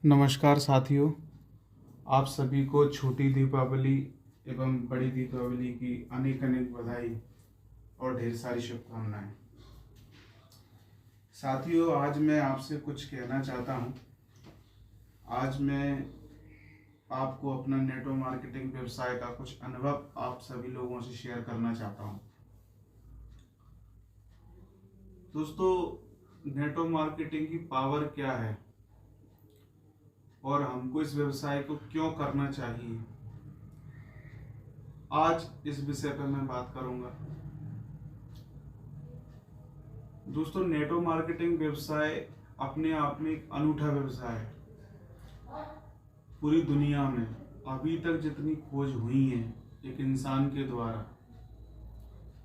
नमस्कार साथियों, आप सभी को छोटी दीपावली एवं बड़ी दीपावली की अनेक अनेक बधाई और ढेर सारी शुभकामनाएं। साथियों, आज मैं आपसे कुछ कहना चाहता हूं। आज मैं आपको अपना नेटवर्क मार्केटिंग व्यवसाय का कुछ अनुभव आप सभी लोगों से शेयर करना चाहता हूं। दोस्तों, नेटवर्क मार्केटिंग की पावर क्या है और हमको इस व्यवसाय को क्यों करना चाहिए, आज इस विषय पर मैं बात करूंगा। दोस्तों, नेटवर्क मार्केटिंग व्यवसाय अपने आप में एक अनूठा व्यवसाय है। पूरी दुनिया में अभी तक जितनी खोज हुई है एक इंसान के द्वारा,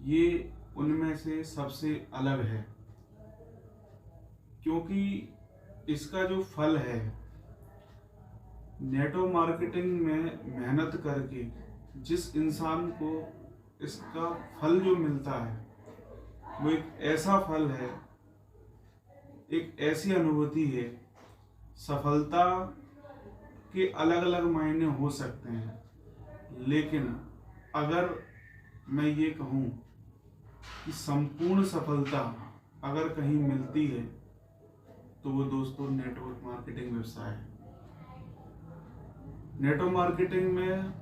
ये उनमें से सबसे अलग है, क्योंकि इसका जो फल है, नेटवर्क मार्केटिंग में मेहनत करके जिस इंसान को इसका फल जो मिलता है, वो एक ऐसा फल है, एक ऐसी अनुभूति है। सफलता के अलग अलग मायने हो सकते हैं, लेकिन अगर मैं ये कहूँ कि संपूर्ण सफलता अगर कहीं मिलती है तो वो दोस्तों नेटवर्क मार्केटिंग व्यवसाय है। नेटवर्क मार्केटिंग में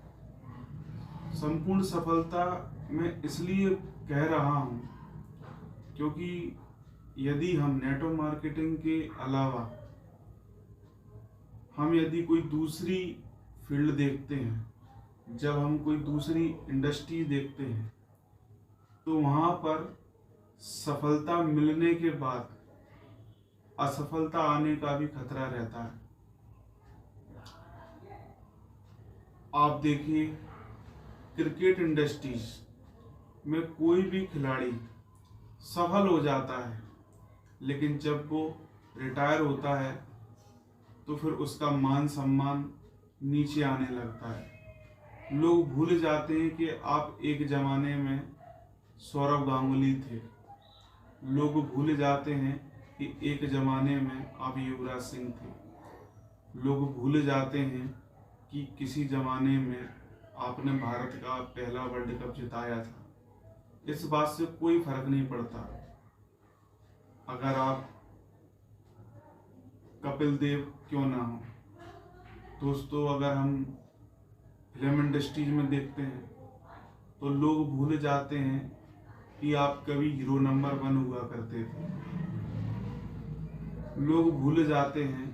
संपूर्ण सफलता मैं इसलिए कह रहा हूँ क्योंकि यदि हम नेटवर्क मार्केटिंग के अलावा हम यदि कोई दूसरी फील्ड देखते हैं, जब हम कोई दूसरी इंडस्ट्री देखते हैं, तो वहाँ पर सफलता मिलने के बाद असफलता आने का भी खतरा रहता है। आप देखिए, क्रिकेट इंडस्ट्रीज में कोई भी खिलाड़ी सफल हो जाता है, लेकिन जब वो रिटायर होता है तो फिर उसका मान सम्मान नीचे आने लगता है। लोग भूल जाते हैं कि आप एक जमाने में सौरव गांगुली थे। लोग भूल जाते हैं कि एक जमाने में आप युवराज सिंह थे। लोग भूल जाते हैं कि किसी जमाने में आपने भारत का पहला वर्ल्ड कप जिताया था। इस बात से कोई फर्क नहीं पड़ता। अगर आप कपिल देव क्यों ना हो, दोस्तों, अगर हम फिल्म इंडस्ट्रीज में देखते हैं तो लोग भूल जाते हैं कि आप कभी हीरो नंबर 1 हुआ करते थे। लोग भूल जाते हैं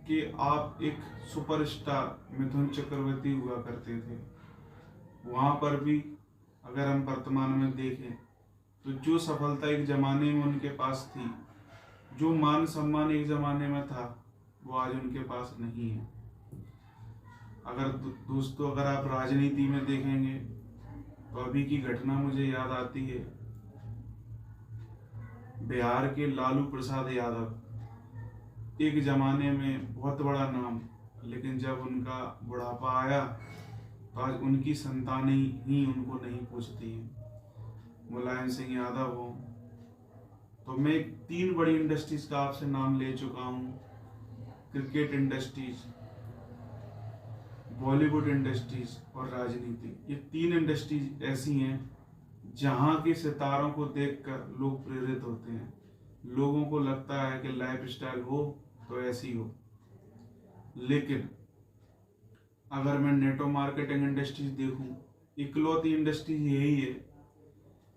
कि आप एक सुपरस्टार मिथुन चक्रवर्ती हुआ करते थे। वहाँ पर भी अगर हम वर्तमान में देखें तो जो सफलता एक जमाने में उनके पास थी, जो मान सम्मान एक जमाने में था, वो आज उनके पास नहीं है। अगर दोस्तों, अगर आप राजनीति में देखेंगे तो अभी की घटना मुझे याद आती है। बिहार के लालू प्रसाद यादव एक जमाने में बहुत बड़ा नाम, लेकिन जब उनका बुढ़ापा आया तो आज उनकी संतानें ही उनको नहीं पूछती हैं। मुलायम सिंह यादव हो, तो मैं 3 बड़ी इंडस्ट्रीज का आपसे नाम ले चुका हूँ। क्रिकेट इंडस्ट्रीज, बॉलीवुड इंडस्ट्रीज और राजनीति। ये 3 इंडस्ट्रीज ऐसी हैं जहाँ के सितारों को देखकर लोग प्रेरित होते हैं। लोगों को लगता है कि लाइफ स्टाइल हो तो ऐसी हो। लेकिन अगर मैं नेटवर्क मार्केटिंग इंडस्ट्रीज देखूं, इकलौती इंडस्ट्रीज यही है।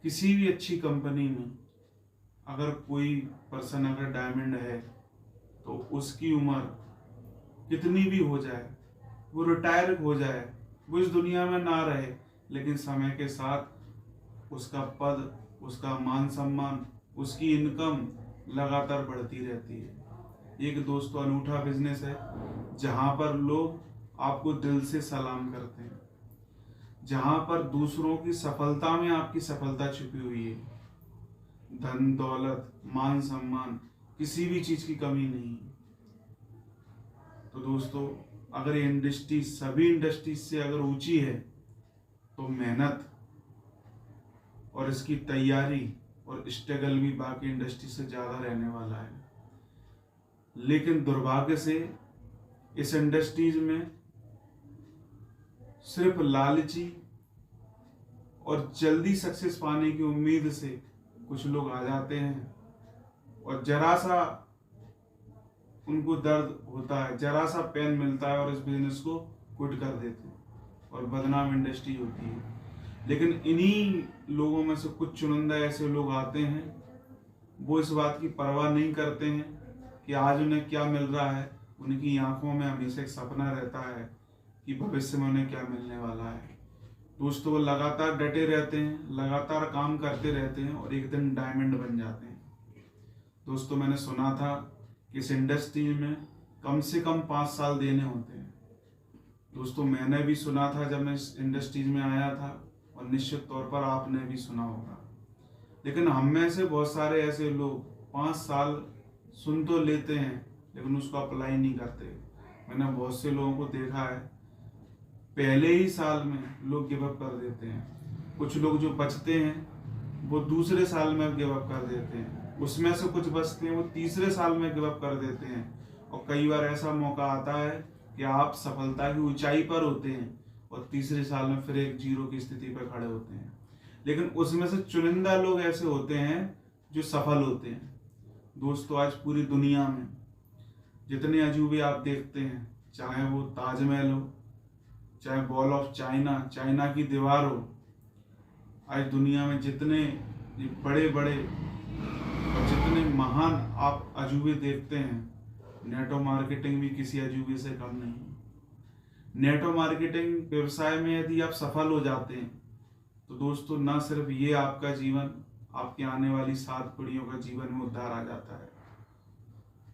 किसी भी अच्छी कंपनी में अगर कोई पर्सन अगर डायमंड है तो उसकी उम्र कितनी भी हो जाए, वो रिटायर हो जाए, वो इस दुनिया में ना रहे, लेकिन समय के साथ उसका पद, उसका मान सम्मान, उसकी इनकम लगातार बढ़ती रहती है। एक दोस्तों अनूठा बिजनेस है जहाँ पर लोग आपको दिल से सलाम करते हैं, जहाँ पर दूसरों की सफलता में आपकी सफलता छुपी हुई है। धन दौलत मान सम्मान किसी भी चीज की कमी नहीं है। तो दोस्तों, अगर ये इंडस्ट्री सभी इंडस्ट्रीज से अगर ऊंची है तो मेहनत और इसकी तैयारी और स्ट्रगल भी बाकी इंडस्ट्री से ज्यादा रहने वाला है। लेकिन दुर्भाग्य से इस इंडस्ट्रीज में सिर्फ लालची और जल्दी सक्सेस पाने की उम्मीद से कुछ लोग आ जाते हैं और जरा सा उनको दर्द होता है, जरा सा पेन मिलता है और इस बिजनेस को क्विट कर देते हैं और बदनाम इंडस्ट्री होती है। लेकिन इन्हीं लोगों में से कुछ चुनिंदा ऐसे लोग आते हैं, वो इस बात की परवाह नहीं करते हैं कि आज उन्हें क्या मिल रहा है। उनकी आंखों में हमेशा एक सपना रहता है कि भविष्य में उन्हें क्या मिलने वाला है। दोस्तों, वो लगातार डटे रहते हैं, लगातार काम करते रहते हैं और एक दिन डायमंड बन जाते हैं। दोस्तों, मैंने सुना था कि इस इंडस्ट्री में कम से कम 5 साल देने होते हैं। दोस्तों, मैंने भी सुना था जब मैं इस इंडस्ट्रीज में आया था और निश्चित तौर पर आपने भी सुना होगा। लेकिन हम में से बहुत सारे ऐसे लोग 5 साल सुन तो लेते हैं लेकिन उसको अप्लाई नहीं करते। मैंने बहुत से लोगों को देखा है, पहले ही साल में लोग गिव अप कर देते हैं। कुछ लोग जो बचते हैं वो दूसरे साल में गिव अप कर देते हैं। उसमें से कुछ बचते हैं वो तीसरे साल में गिव अप कर देते हैं। और कई बार ऐसा मौका आता है कि आप सफलता की ऊंचाई पर होते हैं और तीसरे साल में फिर एक जीरो की स्थिति पर खड़े होते हैं। लेकिन उसमें से चुनिंदा लोग ऐसे होते हैं जो सफल होते हैं। दोस्तों, आज पूरी दुनिया में जितने अजूबे आप देखते हैं, चाहे वो ताजमहल हो, चाहे वॉल ऑफ चाइना, चाइना की दीवार हो, आज दुनिया में जितने बड़े बड़े और जितने महान आप अजूबे देखते हैं, नेटो मार्केटिंग भी किसी अजूबे से कम नहीं है। नेटो मार्केटिंग व्यवसाय में यदि आप सफल हो जाते हैं तो दोस्तों, ना सिर्फ ये आपका जीवन, आपके आने वाली 7 पीढ़ियों का जीवन में उद्धार आ जाता है।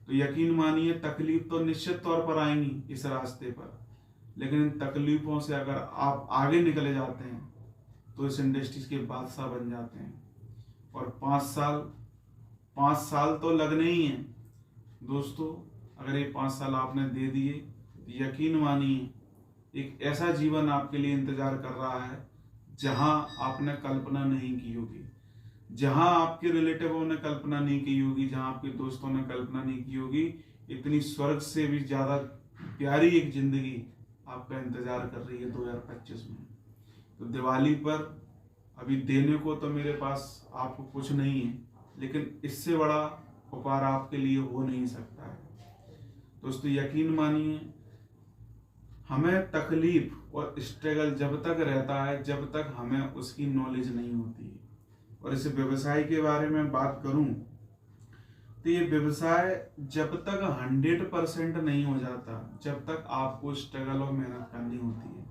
तो यकीन मानिए, तकलीफ तो निश्चित तौर पर आएंगी इस रास्ते पर, लेकिन इन तकलीफों से अगर आप आगे निकले जाते हैं तो इस इंडस्ट्री के बादशाह बन जाते हैं। और 5 साल तो लगने ही हैं दोस्तों। अगर ये 5 साल आपने दे दिए तो यकीन मानिए, एक ऐसा जीवन आपके लिए इंतजार कर रहा है जहां आपने कल्पना नहीं की होगी, जहां आपके रिलेटिवों ने कल्पना नहीं की होगी, जहां आपके दोस्तों ने कल्पना नहीं की होगी। इतनी स्वर्ग से भी ज्यादा प्यारी एक जिंदगी आपका इंतजार कर रही है 2025 में। तो दिवाली पर अभी देने को तो मेरे पास आपको कुछ नहीं है, लेकिन इससे बड़ा उपहार आपके लिए हो नहीं सकता है। दोस्तों, यकीन मानिए, हमें तकलीफ और स्ट्रगल जब तक रहता है जब तक हमें उसकी नॉलेज नहीं होती है। और इस व्यवसाय के बारे में बात करूं तो ये व्यवसाय जब तक 100% नहीं हो जाता, जब तक आपको स्ट्रगल और मेहनत करनी होती है।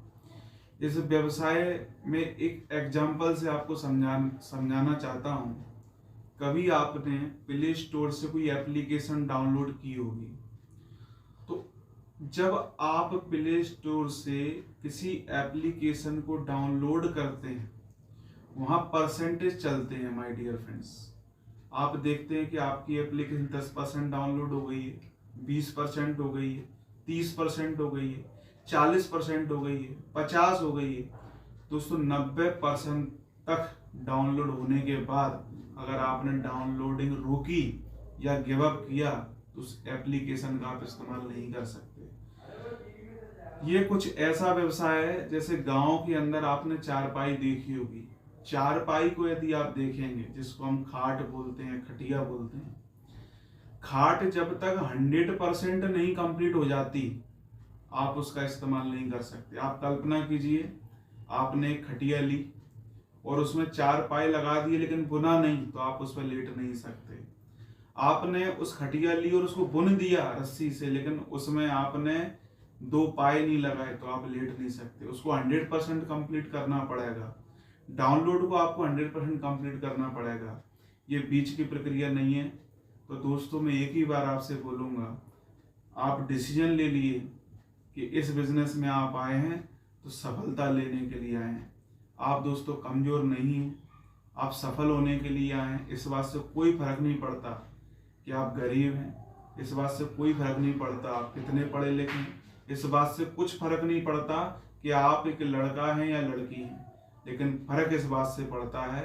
इस व्यवसाय में एक एग्जाम्पल से आपको समझाना चाहता हूं। कभी आपने प्ले स्टोर से कोई एप्लीकेशन डाउनलोड की होगी, तो जब आप प्ले स्टोर से किसी एप्लीकेशन को डाउनलोड करते हैं, वहां परसेंटेज चलते हैं माय डियर फ्रेंड्स। आप देखते हैं कि आपकी एप्लीकेशन 10% डाउनलोड हो गई है, 20% हो गई है, 30% हो गई है, 40% हो गई है, 50 हो गई है। दोस्तों, 90% तक डाउनलोड होने के बाद अगर आपने डाउनलोडिंग रोकी या गिव अप किया तो उस एप्लीकेशन का आप इस्तेमाल नहीं कर सकते। ये कुछ ऐसा व्यवसाय है जैसे गांव के अंदर आपने चारपाई देखी होगी। चारपाई को यदि आप देखेंगे, जिसको हम खाट बोलते हैं, खटिया बोलते हैं, खाट जब तक 100% नहीं कंप्लीट हो जाती आप उसका इस्तेमाल नहीं कर सकते। आप कल्पना कीजिए, आपने एक खटिया ली और उसमें 4 पाए लगा दिए लेकिन बुना नहीं, तो आप उस पर लेट नहीं सकते। आपने उस खटिया ली और उसको बुन दिया रस्सी से, लेकिन उसमें आपने 2 पाए नहीं लगाए, तो आप लेट नहीं सकते। उसको 100% कंप्लीट करना पड़ेगा। डाउनलोड को आपको 100% कंप्लीट करना पड़ेगा। ये बीच की प्रक्रिया नहीं है। तो दोस्तों, मैं एक ही बार आपसे बोलूँगा, आप डिसीजन ले लिए कि इस बिजनेस में आप आए हैं तो सफलता लेने के लिए आए हैं। आप दोस्तों कमज़ोर नहीं हैं, आप सफल होने के लिए आए हैं। इस बात से कोई फर्क नहीं पड़ता कि आप गरीब हैं, इस बात से कोई फर्क नहीं पड़ता आप कितने पढ़े लिखे हैं, इस बात से कुछ फर्क नहीं पड़ता कि आप एक लड़का हैं या लड़की हैं। लेकिन फर्क इस बात से पड़ता है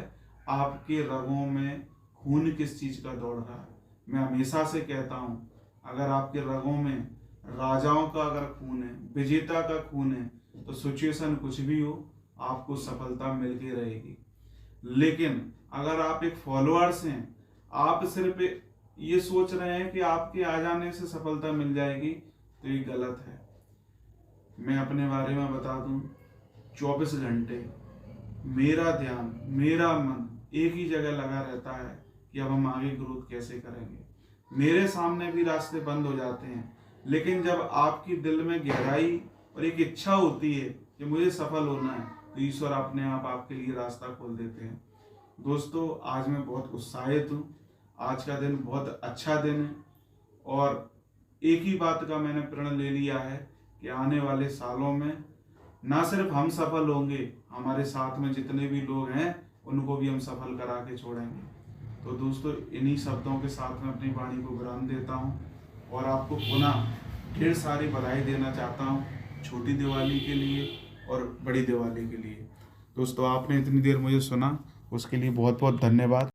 आपके रगों में खून किस चीज़ का दौड़ रहा है। मैं हमेशा से कहता हूँ, अगर आपके रगों में राजाओं का अगर खून है, विजेता का खून है, तो सिचुएशन कुछ भी हो आपको सफलता मिल के रहेगी। लेकिन अगर आप एक फॉलोअर्स हैं, आप सिर्फ ये सोच रहे हैं कि आपके आ जाने से सफलता मिल जाएगी, तो ये गलत है। मैं अपने बारे में बता दूं, 24 घंटे मेरा ध्यान, मेरा मन एक ही जगह लगा रहता है कि अब हम आगे ग्रोथ कैसे करेंगे। मेरे सामने भी रास्ते बंद हो जाते हैं, लेकिन जब आपकी दिल में गहराई और एक इच्छा होती है कि मुझे सफल होना है, तो ईश्वर अपने आप आपके लिए रास्ता खोल देते हैं। दोस्तों, आज मैं बहुत उत्साहित हूँ। आज का दिन बहुत अच्छा दिन है और एक ही बात का मैंने प्रण ले लिया है कि आने वाले सालों में ना सिर्फ हम सफल होंगे, हमारे साथ में जितने भी लोग हैं उनको भी हम सफल करा के छोड़ेंगे। तो दोस्तों, इन्हीं शब्दों के साथ मैं अपनी वाणी को विराम देता हूँ और आपको पुनः ढेर सारी बधाई देना चाहता हूँ, छोटी दिवाली के लिए और बड़ी दिवाली के लिए। दोस्तों, आपने इतनी देर मुझे सुना, उसके लिए बहुत बहुत धन्यवाद।